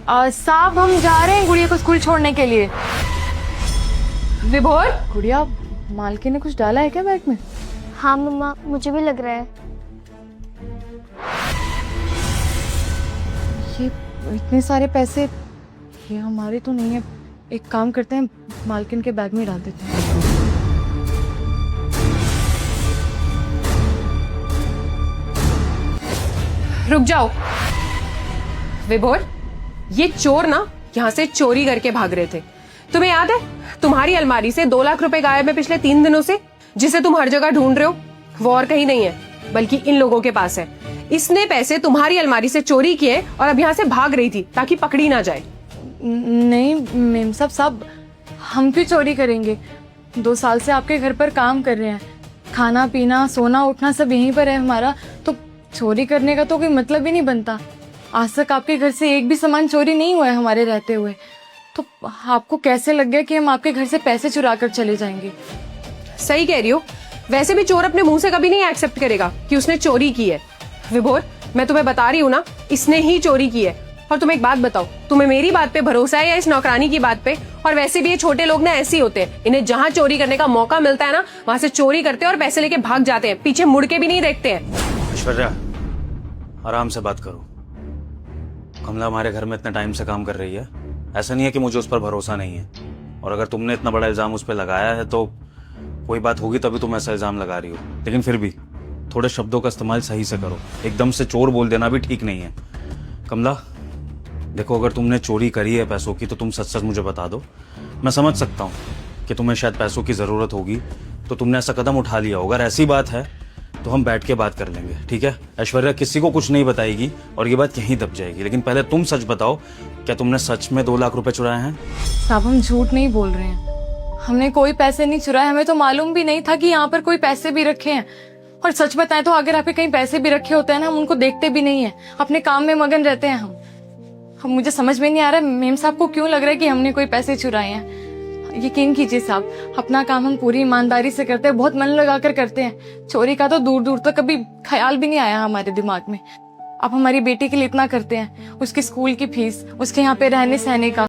साहब हम जा रहे हैं गुड़िया को स्कूल छोड़ने के लिए। विभोर, गुड़िया, मालकी ने कुछ डाला है क्या बैग में? हाँ मम्मा, मुझे भी लग रहा है। ये इतने सारे पैसे ये हमारे तो नहीं है। एक काम करते हैं, मालकिन के बैग में डाल देते हैं। रुक जाओ। विभोर, ये चोर ना यहाँ से चोरी करके भाग रहे थे। तुम्हें याद है तुम्हारी अलमारी से 2 लाख रुपए गायब है पिछले 3 दिनों से, जिसे तुम हर जगह ढूंढ रहे हो। वो और कहीं नहीं है बल्कि इन लोगों के पास है। इसने पैसे तुम्हारी अलमारी से चोरी किए और अब यहाँ से भाग रही थी ताकि पकड़ी ना जाए। नहीं मेम साहब, हम क्यों चोरी करेंगे? 2 साल से आपके घर पर काम कर रहे हैं, खाना पीना सोना उठना सब यहीं पर है हमारा, तो चोरी करने का तो कोई मतलब ही नहीं बनता। आज तक आपके घर से एक भी सामान चोरी नहीं हुआ है हमारे रहते हुए, तो आपको कैसे लग गया कि हम आपके घर से पैसे चुरा कर चले जाएंगे? सही कह रही हो। वैसे भी चोर अपने मुंह से कभी नहीं एक्सेप्ट करेगा कि उसने चोरी की है। विभोर, मैं तुम्हें बता रही हूँ ना, इसने ही चोरी की है। और तुम एक बात बताओ, तुम्हें मेरी बात पे भरोसा है या इस नौकरानी की बात पे? और वैसे भी ये छोटे लोग ना ऐसे ही होते हैं, इन्हें जहाँ चोरी करने का मौका मिलता है ना, वहां से चोरी करते हैं और पैसे लेके भाग जाते हैं, पीछे मुड़ के भी नहीं देखते हैं। ऐश्वर्या, आराम से बात करो। कमला हमारे घर में इतने टाइम से काम कर रही है, ऐसा नहीं है कि मुझे उस पर भरोसा नहीं है। और अगर तुमने इतना बड़ा इल्जाम उस पर लगाया है तो कोई बात होगी तभी तुम ऐसा इल्जाम लगा रही हो। लेकिन फिर भी थोड़े शब्दों का इस्तेमाल सही से करो, एकदम से चोर बोल देना भी ठीक नहीं है। कमला देखो, अगर तुमने चोरी करी है पैसों की तो तुम सच सच मुझे बता दो। मैं समझ सकता हूँ कि तुम्हें शायद पैसों की ज़रूरत होगी तो तुमने ऐसा कदम उठा लिया होगा। अगर ऐसी बात है तो हम बैठ के बात कर लेंगे, ठीक है? ऐश्वर्या किसी को कुछ नहीं बताएगी और ये बात यहीं दब जाएगी। लेकिन पहले तुम सच बताओ, क्या तुमने सच में 2 लाख रुपए चुराए हैं? साहब हम झूठ नहीं बोल रहे हैं, हमने कोई पैसे नहीं चुराए। हमें तो मालूम भी नहीं था कि यहाँ पर कोई पैसे भी रखे हैं। और सच बताएं तो अगर आपके कहीं पैसे भी रखे होते हैं ना, हम उनको देखते भी नहीं है, अपने काम में मगन रहते हैं हम। मुझे समझ में नहीं आ रहा मेम साहब को क्यों लग रहा है कि हमने कोई पैसे चुराए हैं। यकीन कीजिए साहब, अपना काम हम पूरी ईमानदारी से करते हैं, बहुत मन लगाकर करते हैं। चोरी का तो दूर दूर तक कभी ख्याल भी नहीं आया हमारे दिमाग में। आप हमारी बेटी के लिए इतना करते हैं, उसके स्कूल की फीस, उसके यहाँ पे रहने सहने का।